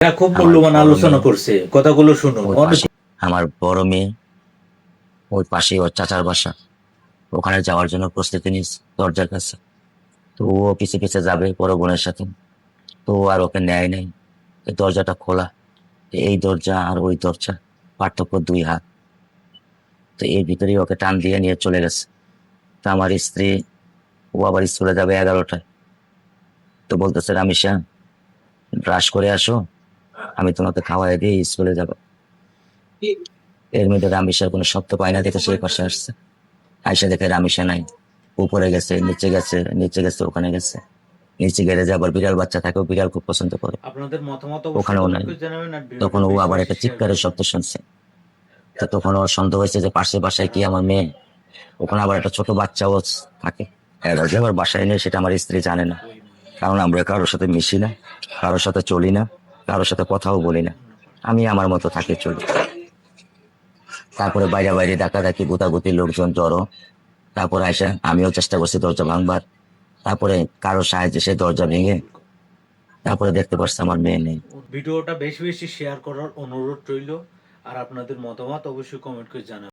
এরা খুব আমার মূল্যবান বড় আলোচনা মেয়ে করছে, কথাগুলো শুনুন। ওই অনেক পাশে, আমার বড় মেয়ে ওই পাশে ওর চাচার বাসা, ওখানে যাওয়ার জন্য প্রস্তুতি নিস দরজার কাছে। তো ও পিছে পিছে যাবে বড় বোনের সাথে, তো ও আর ওকে নেয় নাই। এই দরজাটা খোলা, তো এই দরজা আর ওই দরজা পার্থক্য 2 হাত। তো এর ভিতরেই ওকে টান দিয়ে নিয়ে চলে গেছে। তো আমার স্ত্রী, ও আবার স্কুলে যাবে 11টায়। তো বলতেছে, রামিসা ব্রাশ করে আসো, আমি তোমাকে খাওয়াই দিয়ে স্কুলে যাবো। এর মধ্যে রামিসার কোনো শব্দ পায় না দেখে সেই পাশে আসছে। আয়সা দেখে রামিসা নাই, উপরে গেছে, নিচে গেছে, নিচে গেছে, ওখানে গেছে। নিচে গ্যারেজে আবার বিড়াল বাচ্চা থাকে, ও বিড়াল খুব পছন্দ করে, আপনাদের মতামত অবশ্যই ওখানেও কমেন্ট নাই। করে জানাবেন, আর ভিডিওটা তখন ও বেশি আবার বেশি একটা শেয়ার চিৎকারের করবেন। শব্দ শুনছে। তো তখন ওর সন্দেহ হয়েছে যে পাশের বাসায় কি আমার মেয়ে, ওখানে আবার একটা ছোট বাচ্চাও থাকে। এরা যে আবার বাসায় নেই সেটা আমার স্ত্রী জানে না, কারণ আমরা কারোর সাথে মিশি না, কারোর সাথে চলি না, কারোর সাথে কথাও বলি না। আমি আমার মতো থাকি, চলি। তারপরে বাইরে বাইরে ডাকাডাকি, গুতাগুতি, লোকজন জড়ো। তারপরে এসে আমিও চেষ্টা করছি দরজা ভাঙবার। তারপরে কারো সাহায্যে সে দরজা ভেঙে তারপরে দেখতে পাচ্ছি আমার মেয়ে নেই। ভিডিওটা বেশি বেশি শেয়ার করার অনুরোধ রইল, আর আপনাদের মতামত অবশ্যই কমেন্ট করে জানাবেন।